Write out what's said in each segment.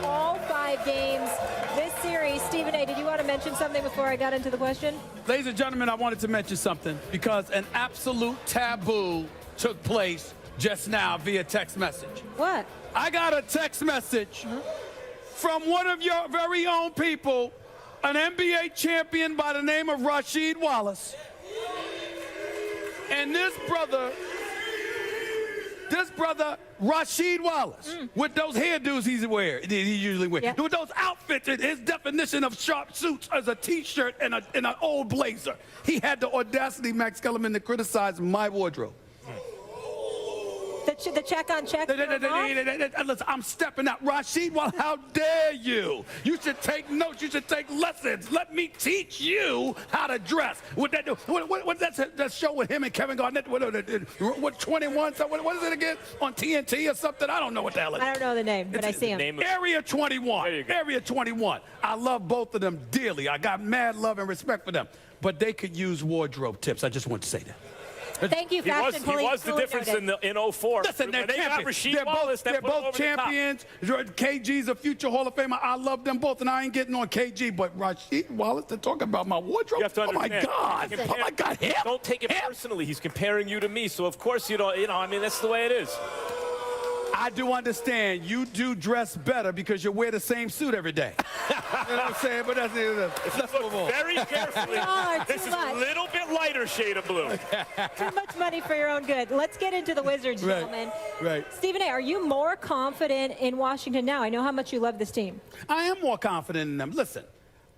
all 5 games this series. Stephen A., did you want to mention something before I got into the question? Ladies and gentlemen, I wanted to mention something because an absolute taboo took place just now via text message. What? I got a text message from one of your very own people, an NBA champion by the name of Rasheed Wallace. And this brother, Rasheed Wallace, with those hairdos he usually wears, Yeah. with those outfits, his definition of sharp suits as a T-shirt and an old blazer, he had the audacity, Max Kellerman, to criticize my wardrobe. The check on check? Listen, I'm stepping out. Rasheed, well, how dare you? You should take notes. You should take lessons. Let me teach you how to dress. What's that show with him and Kevin Garnett? What 21? So what is it again? On TNT or something? I don't know what the hell it is. I don't know the name, but I see him. Area 21. Area 21. I love both of them dearly. I got mad love and respect for them. But they could use wardrobe tips. I just want to say that. Thank you, Fashion Police. He was the difference in 04. Listen, they're champions. They're both champions. KG's a future Hall of Famer. I love them both, and I ain't getting on KG. But Rasheed Wallace, to talk about my wardrobe. You have to understand. Oh my God! Oh my God! Him? Don't take it personally. He's comparing you to me, so of course I mean, that's the way it is. I do understand you do dress better because you wear the same suit every day. You know what I'm saying? But let's move on. Very carefully. This is a little bit lighter shade of blue. Too much money for your own good. Let's get into the Wizards, gentlemen. Right. Stephen A., are you more confident in Washington now? I know how much you love this team. I am more confident in them. Listen,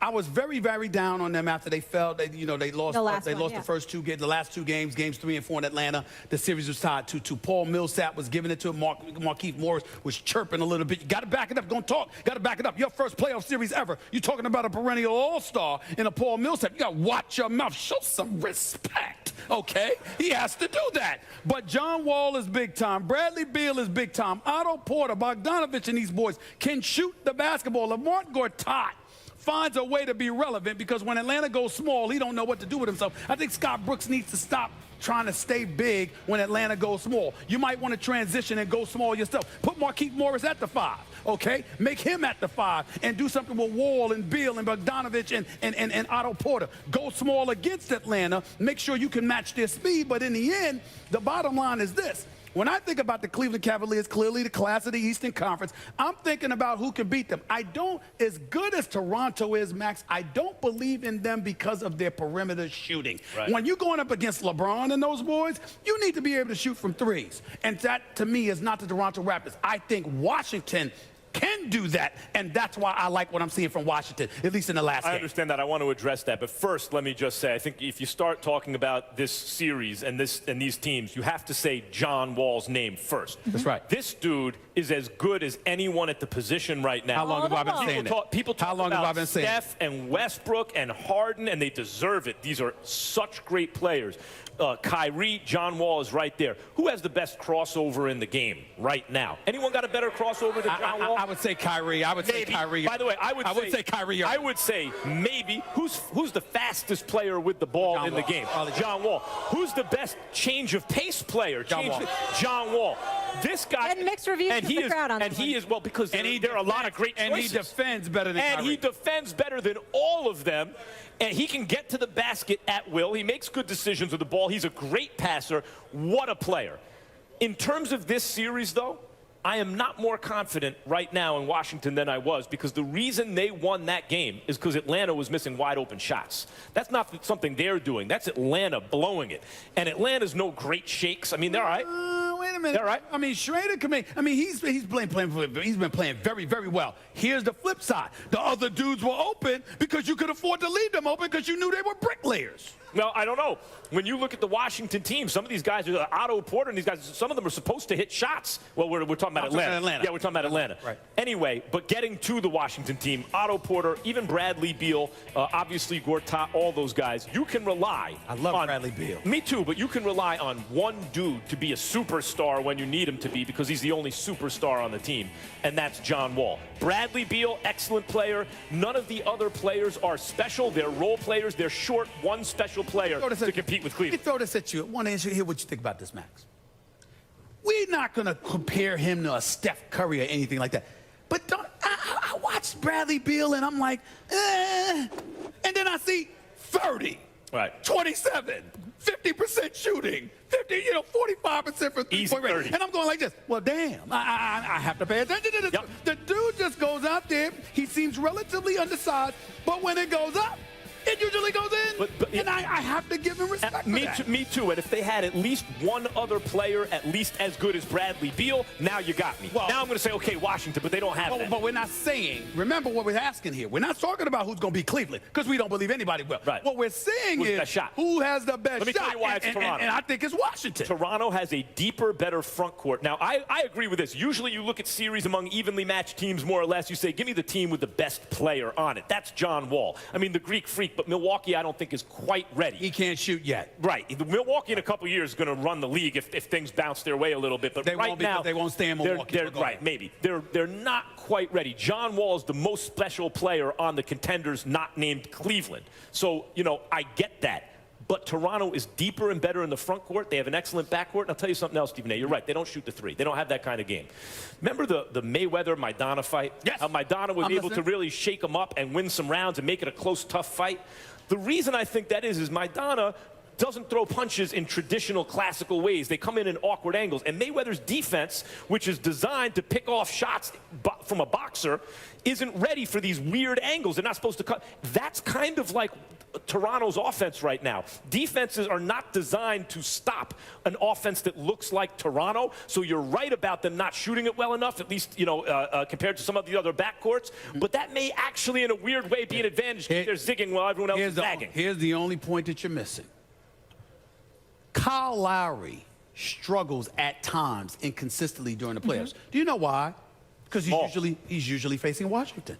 I was very, very down on them after they fell. They lost. The first 2 games, the last 2 games, games 3 and 4 in Atlanta. The series was tied 2-2. Paul Millsap was giving it to him. Markieff Morris was chirping a little bit. You got to back it up. Don't talk. Got to back it up. Your first playoff series ever. You're talking about a perennial all-star in a Paul Millsap. You got to watch your mouth. Show some respect. Okay? He has to do that. But John Wall is big time. Bradley Beal is big time. Otto Porter, Bogdanovich, and these boys can shoot the basketball. Lamont Gortat finds a way to be relevant because when Atlanta goes small, he don't know what to do with himself. I think Scott Brooks needs to stop trying to stay big when Atlanta goes small. You might want to transition and go small yourself. Put Markieff Morris at the 5, okay? Make him at the 5 and do something with Wall and Beal and Bogdanovich and Otto Porter. Go small against Atlanta. Make sure you can match their speed. But in the end, the bottom line is this. When I think about the Cleveland Cavaliers, clearly the class of the Eastern Conference, I'm thinking about who can beat them. I don't, as good as Toronto is, Max, I don't believe in them because of their perimeter shooting. Right. When you're going up against LeBron and those boys, you need to be able to shoot from threes. And that, to me, is not the Toronto Raptors. I think Washington can do that, and that's why I like what I'm seeing from Washington, at least in the last game. I understand that. I want to address that. But first, let me just say, I think if you start talking about this series and these teams, you have to say John Wall's name first. That's right. This dude is as good as anyone at the position right now. How long have I been saying that? People talk How long have I about been saying Steph and Westbrook and Harden, and they deserve it. These are such great players. Kyrie, John Wall is right there. Who has the best crossover in the game right now? Anyone got a better crossover than John Wall? I would say Kyrie. I would say Kyrie. By the way, I would say Kyrie. I would say maybe. Who's the fastest player with the ball in the game? John Wall. Who's the best change of pace player? John Wall. This guy. And mixed reviews from the crowd on this. And he is, well, because there are a lot of great choices. And he defends better than Kyrie. And he defends better than all of them. And he can get to the basket at will. He makes good decisions with the ball. He's a great passer. What a player. In terms of this series, though, I am not more confident right now in Washington than I was, because the reason they won that game is because Atlanta was missing wide open shots. That's not something they're doing. That's Atlanta blowing it. And Atlanta's no great shakes. I mean, they're all right. Wait a minute. They're all right. I mean, Schrader can make. I mean, he's been playing very, very well. Here's the flip side. The other dudes were open because you could afford to leave them open because you knew they were bricklayers. Well, I don't know. When you look at the Washington team, some of these guys, Otto Porter and these guys, some of them are supposed to hit shots. Well, we're talking about Atlanta. Yeah, we're talking about Atlanta. Right. Anyway, but getting to the Washington team, Otto Porter, even Bradley Beal, obviously Gortat, all those guys, you can rely I love Bradley Beal. Me too, but you can rely on one dude to be a superstar when you need him to be, because he's the only superstar on the team, and that's John Wall. Bradley Beal, excellent player. None of the other players are special. They're role players. They're short one special player to compete with Cleveland. Let me throw this at you. I want to hear what you think about this, Max. We're not going to compare him to a Steph Curry or anything like that. But Bradley Beal, and I'm like, eh. And then I see 30. Right. 27, 50% shooting, 45% for three-point range. And I'm going like this. Well, damn, I have to pay attention to this. Yep. The dude just goes out there. He seems relatively undersized, but when it goes up, it usually goes in, and I have to give him respect for that. Me too. And if they had at least one other player at least as good as Bradley Beal, now you got me. Well, now I'm going to say, okay, Washington, but they don't have that. But we're not saying, remember what we're asking here. We're not talking about who's going to be Cleveland, because we don't believe anybody will. Right. What we're saying Who's is the best shot? Who has the best shot. Let me tell you why it's Toronto. And I think it's Washington. Toronto has a deeper, better front court. Now, I agree with this. Usually you look at series among evenly matched teams, more or less. You say, give me the team with the best player on it. That's John Wall. I mean, the Greek freak, but Milwaukee, I don't think is quite ready. He can't shoot yet. Right. Milwaukee in a couple of years is going to run the league if things bounce their way a little bit. But right now, they won't stay in Milwaukee. Right, maybe. They're not quite ready. John Wall is the most special player on the contenders not named Cleveland. So, I get that. But Toronto is deeper and better in the front court. They have an excellent backcourt. And I'll tell you something else, Stephen A. You're right. They don't shoot the three. They don't have that kind of game. Remember the Mayweather-Maidana fight? Yes. How Maidana was able to really shake them up and win some rounds and make it a close, tough fight? The reason I think that is Maidana doesn't throw punches in traditional classical ways. They come in awkward angles. And Mayweather's defense, which is designed to pick off shots from a boxer, isn't ready for these weird angles. They're not supposed to cut. That's kind of like Toronto's offense right now. Defenses are not designed to stop an offense that looks like Toronto. So you're right about them not shooting it well enough, at least, compared to some of the other backcourts. But that may actually, in a weird way, be an advantage because they're zigging while everyone else is zagging. Here's the only point that you're missing. Kyle Lowry struggles at times inconsistently during the playoffs. Do you know why? Because he's usually facing Washington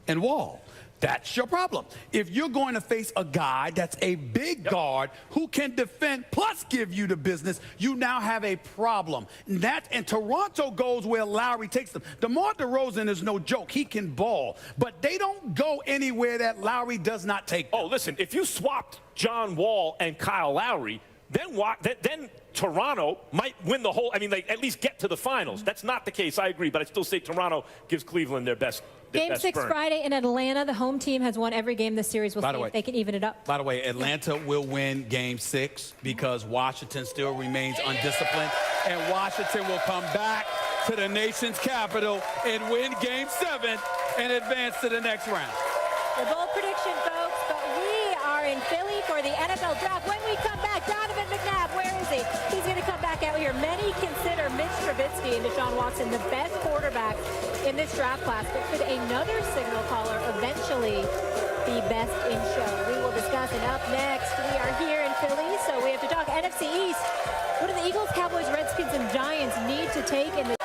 and Wall. That's your problem. If you're going to face a guy that's a big guard who can defend plus give you the business, you now have a problem. And Toronto goes where Lowry takes them. DeMar DeRozan is no joke. He can ball. But they don't go anywhere that Lowry does not take them. Oh, listen, if you swapped John Wall and Kyle Lowry, then Toronto might win the whole, at least get to the finals. That's not the case, I agree, but I still say Toronto gives Cleveland their best. Game 6 Friday in Atlanta. The home team has won every game this series. We'll see if they can even it up. By the way, Atlanta will win Game 6 because Washington still remains undisciplined, and Washington will come back to the nation's capital and win Game 7 and advance to the next round. The bold prediction, folks, but we are in Philly for the NFL draft. When we come back, Donovan McNabb, where is he? He's going to come back out here. Many consider Mitch Trubisky and Deshaun Watson the best quarterbacks in this draft class, but could another signal caller eventually be best in show? We will discuss, and up next, we are here in Philly, so we have to talk NFC East. What do the Eagles, Cowboys, Redskins, and Giants need to take in the...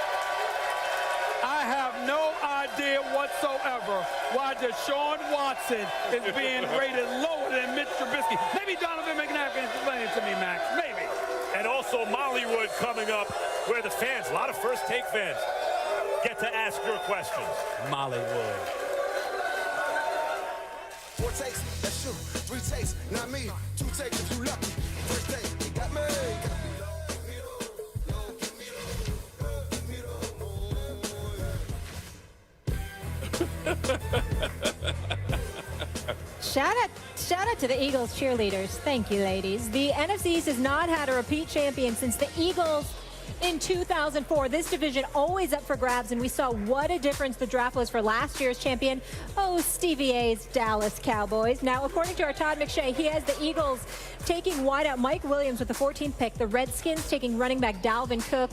I have no idea whatsoever why Deshaun Watson is being rated lower than Mitch Trubisky. Maybe Donovan McNabb can explain it to me, Max. Maybe. And also Mollywood coming up, where the fans, a lot of first take fans, get to ask your questions. Mollywood. 4 takes, that's you. 3 takes, not me. 2 takes if you lucky. First take, you got me. Shout out to the Eagles cheerleaders. Thank you, ladies. The NFC East has not had a repeat champion since the Eagles in 2004. This division always up for grabs, and we saw what a difference the draft was for last year's champion, Stevie A's Dallas Cowboys. Now, according to our Todd McShay, he has the Eagles taking wideout Mike Williams with the 14th pick, the Redskins taking running back Dalvin Cook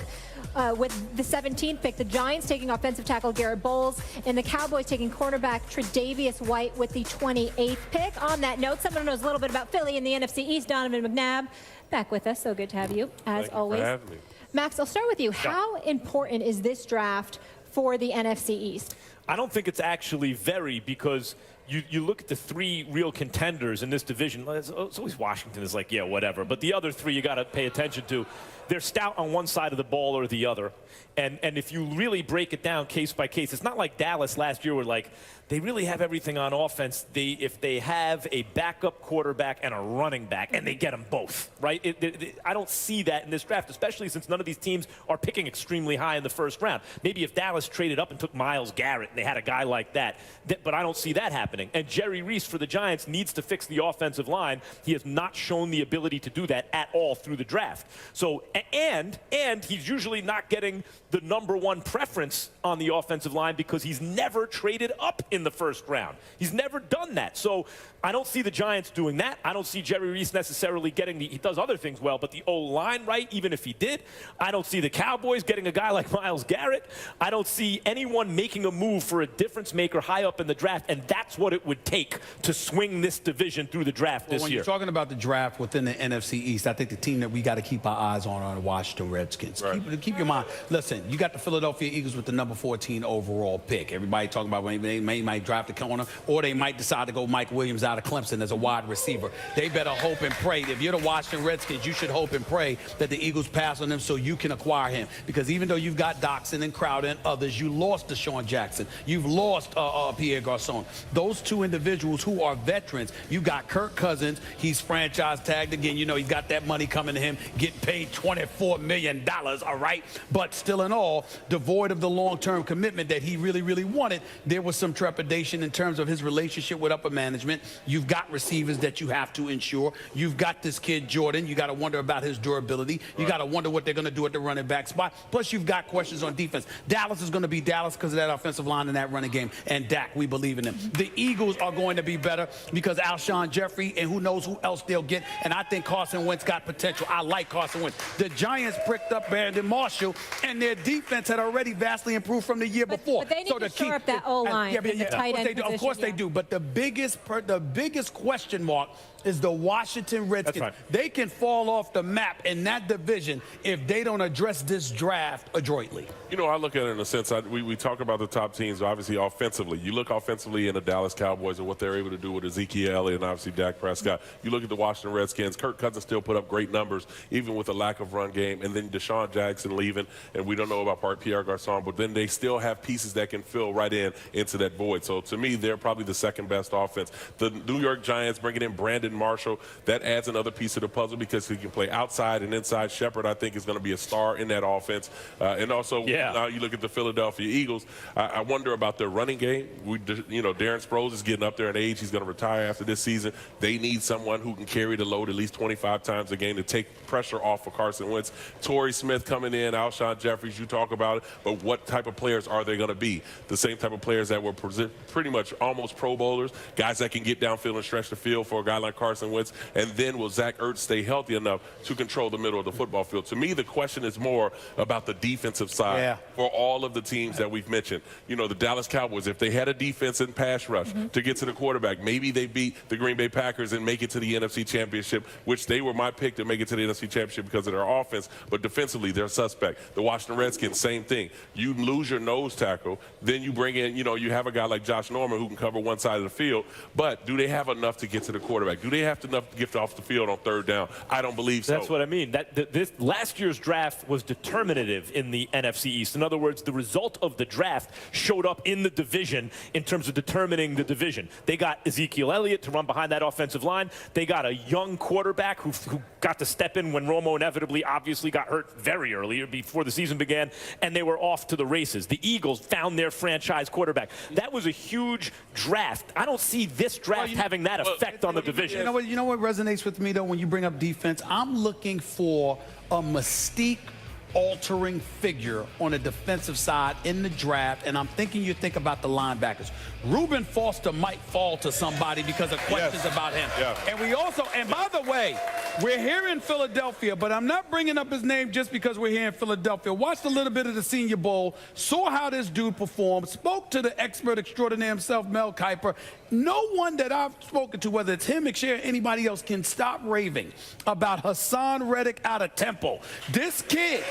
with the 17th pick, the Giants taking offensive tackle Garrett Bowles, and the Cowboys taking cornerback Tre'Davious White with the 28th pick. On that note, someone who knows a little bit about Philly in the NFC East, Donovan McNabb, back with us. So good to have you, as always. Thank you for having me. Max, I'll start with you. How important is this draft for the NFC East? I don't think it's actually very, because you look at the 3 real contenders in this division. It's always Washington is like, yeah, whatever. But the other 3 you got to pay attention to. They're stout on one side of the ball or the other. And if you really break it down case by case, it's not like Dallas last year where, like, they really have everything on offense. If they have a backup quarterback and a running back, and they get them both, right? I don't see that in this draft, especially since none of these teams are picking extremely high in the first round. Maybe if Dallas traded up and took Myles Garrett, and they had a guy like that. But I don't see that happening. And Jerry Reese for the Giants needs to fix the offensive line. He has not shown the ability to do that at all through the draft. So, and he's usually not getting the #1 preference on the offensive line because he's never traded up in the first round. He's never done that. So I don't see the Giants doing that. I don't see Jerry Reese necessarily getting he does other things well, but the O-line right, even if he did. I don't see the Cowboys getting a guy like Myles Garrett. I don't see anyone making a move for a difference maker high up in the draft, and that's what it would take to swing this division through the draft this year. When you're talking about the draft within the NFC East, I think the team that we got to keep our eyes on are the Washington Redskins. Right. Keep your mind. Listen, you got the Philadelphia Eagles with the number 14 overall pick. Everybody talking about when they might draft a corner, or they might decide to go Mike Williams out of Clemson as a wide receiver. They better hope and pray. If you're the Washington Redskins, you should hope and pray that the Eagles pass on them so you can acquire him. Because even though you've got Doxson and Crowder and others, you lost Deshaun Jackson. You've lost Pierre Garçon. Those two individuals who are veterans. You got Kirk Cousins. He's franchise tagged again. You know, he's got that money coming to him, getting paid $24 million, all right? But still in all, devoid of the long-term commitment that he really, really wanted, there was some trepidation in terms of his relationship with upper management. You've got receivers that you have to ensure. You've got this kid, Jordan. You got to wonder about his durability. You got to wonder what they're going to do at the running back spot. Plus, you've got questions on defense. Dallas is going to be Dallas because of that offensive line and that running game. And Dak, we believe in them. The Eagles are going to be better because Alshon Jeffrey and who knows who else they'll get. And I think Carson Wentz got potential. I like Carson Wentz. The Giants pricked up Brandon Marshall, and their defense had already vastly improved from the year before. But they need to shore up that O-line, the tight end position. Of course they do. But the biggest question mark is the Washington Redskins. Right. They can fall off the map in that division if they don't address this draft adroitly. You know, I look at it in a sense, we talk about the top teams, obviously, offensively. You look offensively in the Dallas Cowboys and what they're able to do with Ezekiel Elliott and obviously Dak Prescott. You look at the Washington Redskins. Kirk Cousins still put up great numbers, even with a lack of run game. And then Deshaun Jackson leaving, and we don't know about Pierre Garçon, but then they still have pieces that can fill right into that void. So, to me, they're probably the second best offense. The New York Giants bringing in Brandon Marshall, that adds another piece of the puzzle because he can play outside and inside. Shepard, I think, is going to be a star in that offense. And also, now you look at the Philadelphia Eagles, I wonder about their running game. Darren Sproles is getting up there in age. He's going to retire after this season. They need someone who can carry the load at least 25 times a game to take pressure off of Carson Wentz. Torrey Smith coming in, Alshon Jeffries, you talk about it, but what type of players are they going to be? The same type of players that were pretty much almost Pro Bowlers, guys that can get downfield and stretch the field for a guy like Carson Wentz. And then will Zach Ertz stay healthy enough to control the middle of the football field? To me, the question is more about the defensive side for all of the teams that we've mentioned. You know, the Dallas Cowboys, if they had a defense and pass rush to get to the quarterback, maybe they beat the Green Bay Packers and make it to the NFC Championship, which they were my pick to make it to the NFC Championship because of their offense. But defensively, they're suspect. The Washington Redskins, same thing. You lose your nose tackle, then you bring in, you have a guy like Josh Norman who can cover one side of the field. But do they have enough to get to the quarterback? Do they have enough to get off the field on third down? I don't believe so. That's what I mean. This last year's draft was determinative in the NFC East. In other words, the result of the draft showed up in the division in terms of determining the division. They got Ezekiel Elliott to run behind that offensive line. They got a young quarterback who got to step in when Romo inevitably obviously got hurt very early before the season began, and they were off to the races. The Eagles found their franchise quarterback. That was a huge draft. I don't see this draft having that effect on the division. You know what resonates with me, though, when you bring up defense? I'm looking for a mystique-altering figure on the defensive side in the draft, and I'm thinking you think about the linebackers. Reuben Foster might fall to somebody because of questions about him. And we also, and by the way, we're here in Philadelphia, but I'm not bringing up his name just because we're here in Philadelphia. Watched a little bit of the Senior Bowl, saw how this dude performed, spoke to the expert extraordinaire himself, Mel Kiper. No one that I've spoken to, whether it's him, McShay, or anybody else, can stop raving about Hassan Reddick out of Temple. This kid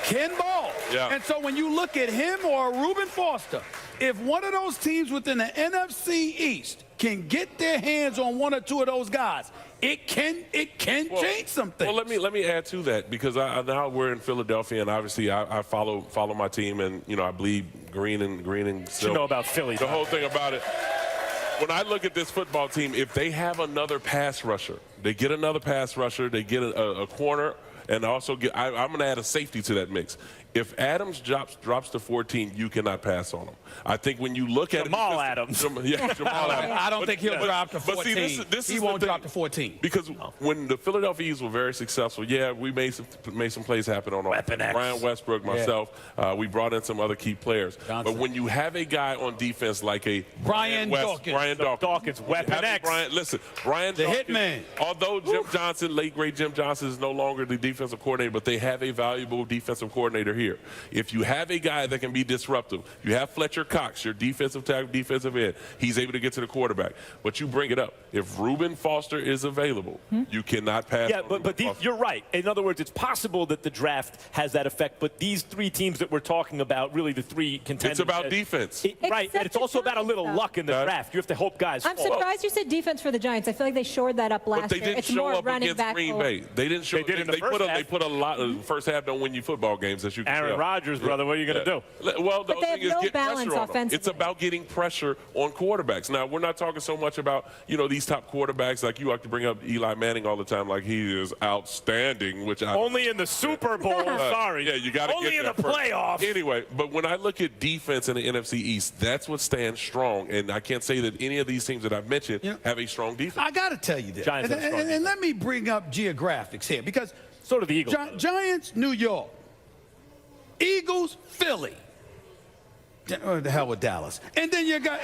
can ball. And so when you look at him or Reuben Foster, if one of those teams within the NFC East can get their hands on one or two of those guys, it can change some things. Well, let me add to that because now we're in Philadelphia, and obviously I follow my team, and I bleed green and silver. You know about Philly. The whole thing about it. When I look at this football team, if they have another pass rusher, they get another pass rusher, they get a corner, and also I'm going to add a safety to that mix. If Adams drops to 14, you cannot pass on him. I think when you look at Jamal Adams. Jamal Adams. I don't think he'll drop to 14. But see, this he won't drop to 14. Because when the Philadelphia Eagles were very successful, yeah, we made some plays happen on Weapon X. Brian Westbrook, myself. We brought in some other key players. Johnson. But when you have a guy on defense like a Brian Dawkins, Weapon X. Brian The Dawkins, hitman. although Jim Johnson, late great Jim Johnson, is no longer the defensive coordinator, but they have a valuable defensive coordinator here. If you have a guy that can be disruptive, you have Fletcher Cox, your defensive tackle, defensive end. He's able to get to the quarterback. But you bring it up. If Reuben Foster is available, you cannot pass. Yeah, but you're right. In other words, it's possible that the draft has that effect, but these three teams that we're talking about, really the three contenders. It's about defense. Right, and it's also about a little luck in the draft. You have to hope guys I'm surprised you said defense for the Giants. I feel like they shored that up last But they year. didn't It's show more up running against back. Green Bay. They didn't show. They did in the first half. They put a lot. First half don't win you football games, as you can Aaron tell. Rodgers, brother, what are you going to do? Well, the But they thing is have no get balance pressure on them. offensively. It's about getting pressure on quarterbacks. Now, we're not talking so much about, these top quarterbacks. Like you like to bring up Eli Manning all the time, like he is outstanding, which I Only in the Super Bowl, sorry. Yeah, you got to Only get in the that first. playoffs. Anyway, but when I look at defense in the NFC East, that's what stands strong. And I can't say that any of these teams that I've mentioned have a strong defense. I got to tell you this. Giants have strong and let me bring up geographics here because So do the Eagles. Giants, New York. Eagles, Philly. The hell with Dallas. And then you got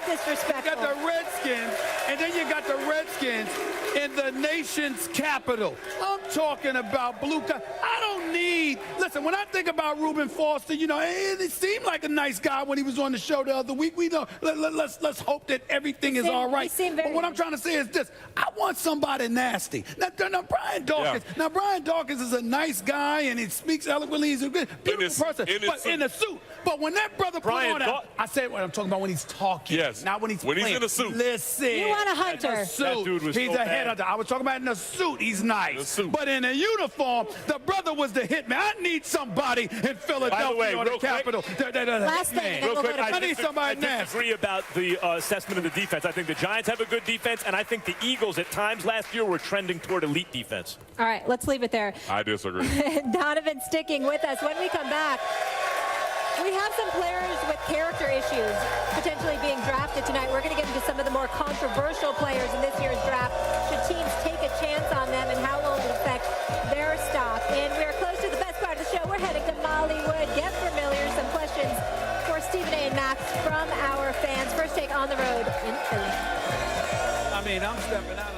Disrespectful. the Redskins, and then you got the Redskins in the nation's capital. I'm talking about blue collar. I don't need. Listen, when I think about Reuben Foster, it seemed like a nice guy when he was on the show the other week. We know. Let's hope that everything is all right. But what I'm trying to say is this: I want somebody nasty. Now Brian Dawkins. Yeah. Now Brian Dawkins is a nice guy and he speaks eloquently. He's a good, beautiful person. But in a suit. But when that brother put on that, I said what I'm talking about when he's talking. Yes. Not when he's playing. in a suit. Listen. You want a hunter. In a suit. That dude was He's so a bad. headhunter. I was talking about in a suit. He's nice. In a suit. But in a uniform, the brother was the hitman. I need somebody in Philadelphia on the Capitol. Last thing, and then we'll go to I need somebody I nasty. disagree about the assessment of the defense. I think the Giants have a good defense, and I think the Eagles at times last year were trending toward elite defense. All right, let's leave it there. I disagree. Donovan sticking with us. When we come back, we have some players with character issues potentially being drafted tonight. We're going to get into some of the more controversial players in this year's draft. Should teams take a chance on them, and how will it affect their stock? And we are close to the best part of the show. We're heading to Mollywood. Get familiar. Some questions for Stephen A. and Max from our fans. First take on the road in Philly. I mean, I'm stepping out.